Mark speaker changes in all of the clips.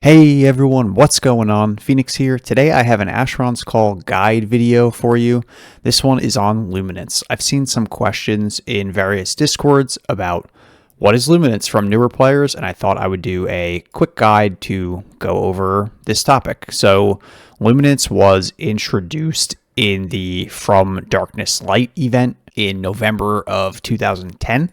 Speaker 1: Hey everyone, what's going on? Phoenix here. Today I have an Asheron's Call guide video for you. This one is on Luminance. I've seen some questions in various Discords about what is Luminance from newer players, and I thought I would do a quick guide to go over this topic. So Luminance was introduced in the From Darkness Light event in November of 2010.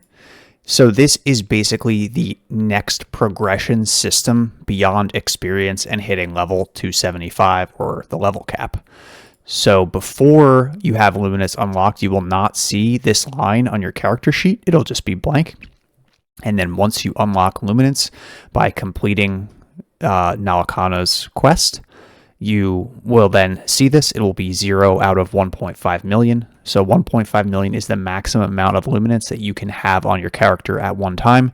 Speaker 1: So this is basically the next progression system beyond experience and hitting level 275 or the level cap. So before you have Luminance unlocked, you will not see this line on your character sheet. It'll just be blank. And then once you unlock Luminance by completing Nalakana's quest, you will then see this. It will be 0 out of 1.5 million. So 1.5 million is the maximum amount of Luminance that you can have on your character at one time.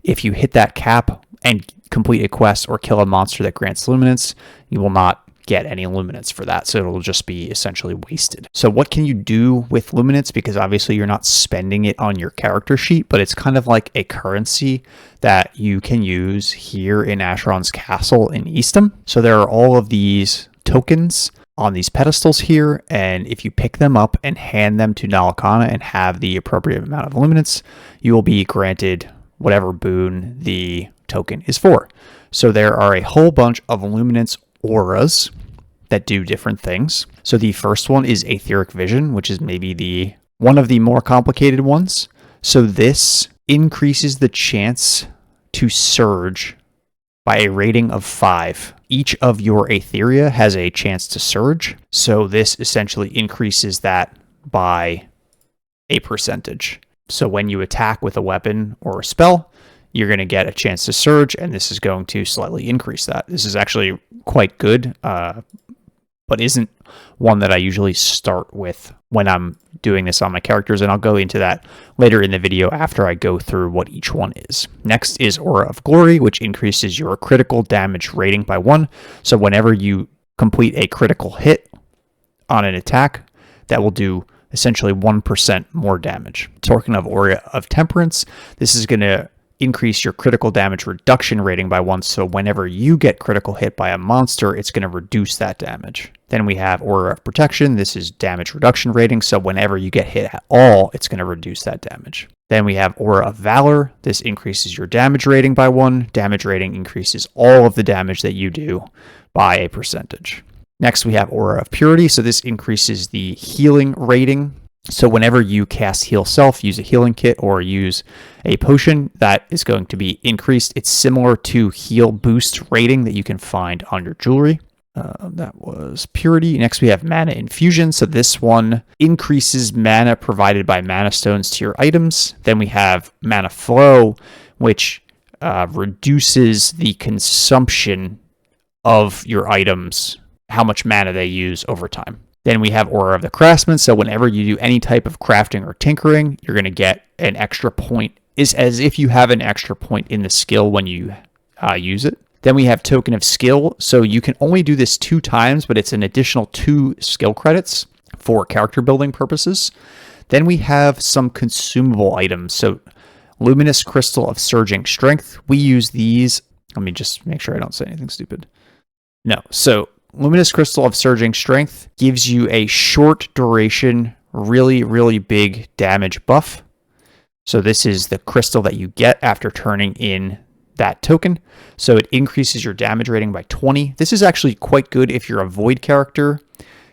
Speaker 1: If you hit that cap and complete a quest or kill a monster that grants Luminance, you will not get any Luminance for that. So it'll just be essentially wasted. So what can you do with Luminance? Because obviously you're not spending it on your character sheet, but it's kind of like a currency that you can use here in Asheron's Castle in Eastham. So there are all of these tokens on these pedestals here, and if you pick them up and hand them to Nalakana and have the appropriate amount of Luminance, you will be granted whatever boon the token is for. So there are a whole bunch of Luminance auras that do different things. So the first one is Etheric Vision, which is maybe one of the more complicated ones. So this increases the chance to surge by a rating of 5. Each of your Aetheria has a chance to surge. So this essentially increases that by a percentage. So when you attack with a weapon or a spell, you're going to get a chance to surge, and this is going to slightly increase that. This is actually quite good, but isn't one that I usually start with when I'm doing this on my characters, and I'll go into that later in the video after I go through what each one is. Next is Aura of Glory, which increases your critical damage rating by 1. So whenever you complete a critical hit on an attack, that will do essentially 1% more damage. Talking of Aura of Temperance, this is going to increase your critical damage reduction rating by 1, so whenever you get critical hit by a monster, it's going to reduce that damage. Then we have Aura of Protection. This is damage reduction rating, so whenever you get hit at all, it's going to reduce that damage. Then we have Aura of Valor. This increases your damage rating by 1. Damage rating increases all of the damage that you do by a percentage. Next, we have Aura of Purity. So this increases the healing rating. So whenever you cast Heal Self, use a healing kit, or use a potion, that is going to be increased. It's similar to Heal Boost rating that you can find on your jewelry. That was Purity. Next, we have Mana Infusion. So this one increases mana provided by mana stones to your items. Then we have Mana Flow, which reduces the consumption of your items, how much mana they use over time. Then we have Aura of the Craftsman. So whenever you do any type of crafting or tinkering, you're going to get an extra point. It's as if you have an extra point in the skill when you use it. Then we have Token of Skill. So you can only do this 2 times, but it's an additional 2 skill credits for character building purposes. Then we have some consumable items. So Luminous Crystal of Surging Strength. We use these. Let me just make sure I don't say anything stupid. No. So Luminous Crystal of Surging Strength gives you a short duration, really, really big damage buff. So this is the crystal that you get after turning in that token. So it increases your damage rating by 20. This is actually quite good if you're a Void character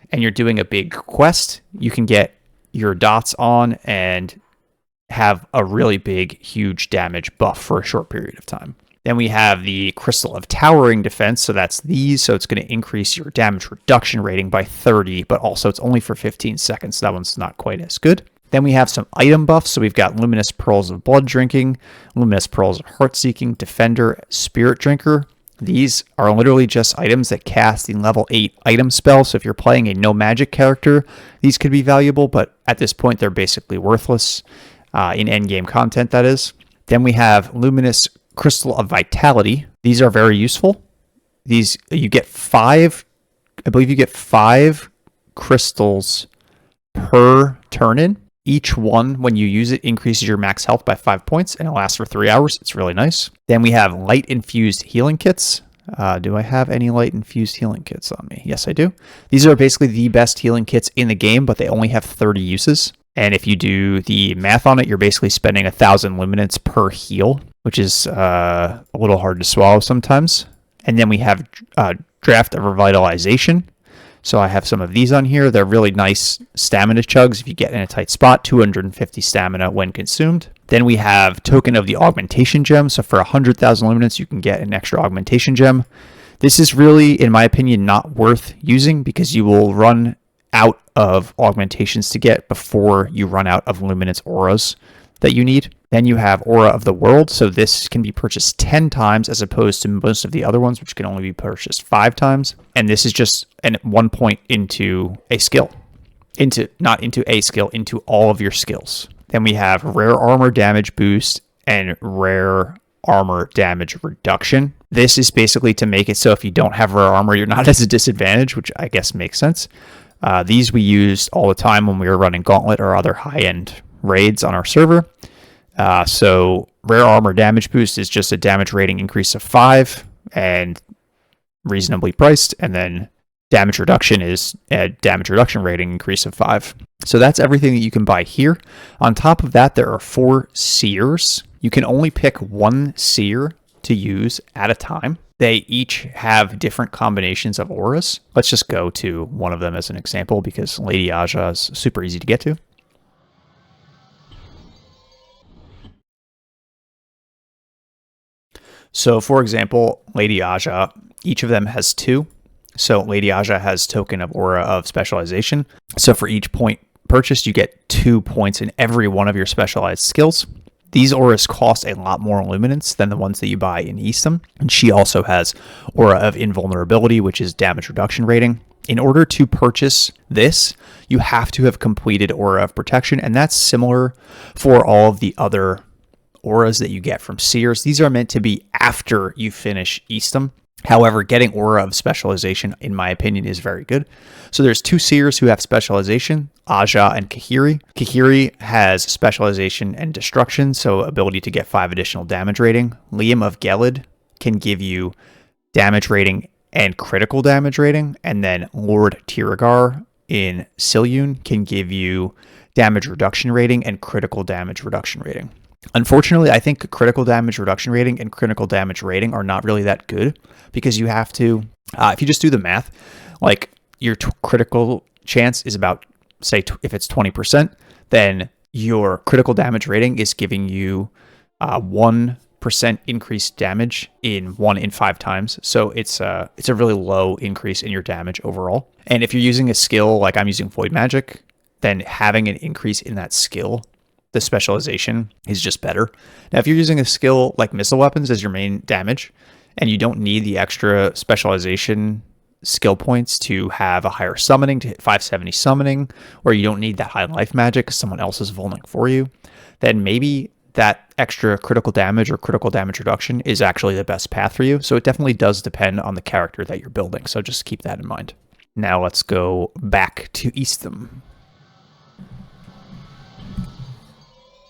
Speaker 1: and you're doing a big quest. You can get your dots on and have a really big, huge damage buff for a short period of time. Then we have the Crystal of Towering Defense, so that's these, so it's going to increase your damage reduction rating by 30, but also it's only for 15 seconds, so that one's not quite as good. Then we have some item buffs, so we've got Luminous Pearls of Blood Drinking, Luminous Pearls of Heart Seeking, Defender, Spirit Drinker. These are literally just items that cast the level 8 item spell, so if you're playing a no magic character, these could be valuable, but at this point they're basically worthless in endgame content, that is. Then we have Luminous Crystal of Vitality. These are very useful. These, you get 5, I believe you get 5 crystals per turn-in. Each one, when you use it, increases your max health by 5 points, and it lasts for 3 hours. It's really nice. Then we have light infused healing kits. Do I have any light infused healing kits on me? Yes, I do. These are basically the best healing kits in the game, but they only have 30 uses. And if you do the math on it, you're basically spending 1,000 luminance per heal, which is a little hard to swallow sometimes. And then we have draft of revitalization. So I have some of these on here. They're really nice stamina chugs if you get in a tight spot, 250 stamina when consumed. Then we have token of the augmentation gem. So for 100,000 luminance, you can get an extra augmentation gem. This is really, in my opinion, not worth using because you will run out of augmentations to get before you run out of luminance auras that you need. Then you have Aura of the World. So this can be purchased 10 times as opposed to most of the other ones, which can only be purchased 5 times. And this is just an 1 point into a skill. Not into a skill, into all of your skills. Then we have Rare Armor Damage Boost and Rare Armor Damage Reduction. This is basically to make it so if you don't have rare armor, you're not at a disadvantage, which I guess makes sense. These we used all the time when we were running Gauntlet or other high-end raids on our server. So Rare Armor Damage Boost is just a damage rating increase of 5 and reasonably priced. And then damage reduction is a damage reduction rating increase of 5. So that's everything that you can buy here. On top of that, there are 4 seers. You can only pick 1 seer to use at a time. They each have different combinations of auras. Let's just go to one of them as an example because Lady Aja is super easy to get to. So for example, Lady Aja, each of them has 2. So Lady Aja has token of aura of specialization. So for each point purchased, you get 2 points in every one of your specialized skills. These auras cost a lot more luminance than the ones that you buy in Eastham. And she also has Aura of Invulnerability, which is damage reduction rating. In order to purchase this, you have to have completed Aura of Protection, and that's similar for all of the other auras that you get from seers. These are meant to be after you finish Eastham. However, getting Aura of Specialization, in my opinion, is very good. So there's 2 seers who have specialization, Aja and Kahiri. Kahiri has specialization and destruction, so ability to get 5 additional damage rating. Liam of Gelid can give you damage rating and critical damage rating. And then Lord Tiragar in Silyun can give you damage reduction rating and critical damage reduction rating. Unfortunately, I think critical damage reduction rating and critical damage rating are not really that good because you have to, if you just do the math, like your critical chance is about, say, if it's 20%, then your critical damage rating is giving you 1% increased damage in 1 in 5 times. So it's a really low increase in your damage overall. And if you're using a skill like I'm using Void Magic, then having an increase in that skill, the specialization, is just better. Now, if you're using a skill like missile weapons as your main damage, and you don't need the extra specialization skill points to have a higher summoning, to hit 570 summoning, or you don't need that high life magic because someone else is vulning for you, then maybe that extra critical damage or critical damage reduction is actually the best path for you. So it definitely does depend on the character that you're building. So just keep that in mind. Now let's go back to Eastham.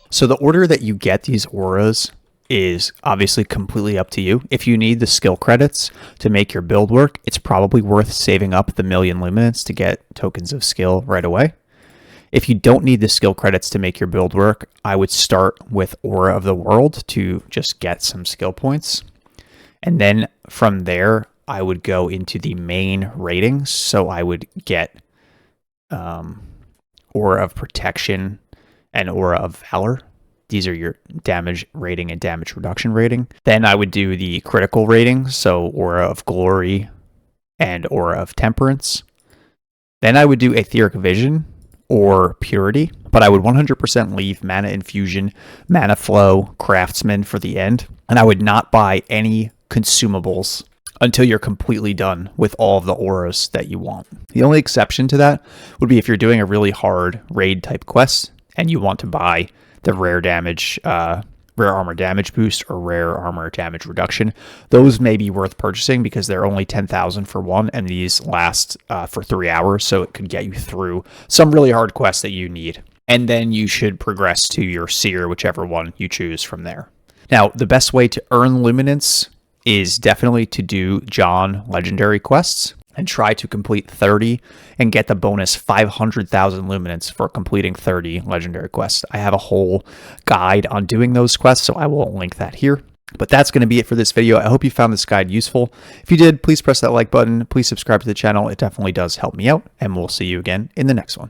Speaker 1: So the order that you get these auras is obviously completely up to you. If you need the skill credits to make your build work, it's probably worth saving up the 1,000,000 luminance to get tokens of skill right away. If you don't need the skill credits to make your build work, I would start with Aura of the World to just get some skill points. And then from there, I would go into the main ratings. So I would get Aura of Protection and Aura of Valor. These are your damage rating and damage reduction rating. Then I would do the critical ratings, so Aura of Glory and Aura of Temperance. Then I would do Etheric Vision or Purity, but I would 100% leave Mana Infusion, Mana Flow, Craftsman for the end. And I would not buy any consumables until you're completely done with all of the auras that you want. The only exception to that would be if you're doing a really hard raid type quest and you want to buy the rare damage, rare armor damage boost or rare armor damage reduction. Those may be worth purchasing because they're only 10,000 for one, and these last for 3 hours, so it could get you through some really hard quests that you need. And then you should progress to your seer, whichever one you choose from there. Now, the best way to earn luminance is definitely to do John legendary quests and try to complete 30 and get the bonus 500,000 luminance for completing 30 legendary quests. I have a whole guide on doing those quests, so I will link that here. But that's going to be it for this video. I hope you found this guide useful. If you did, please press that like button. Please subscribe to the channel. It definitely does help me out, and we'll see you again in the next one.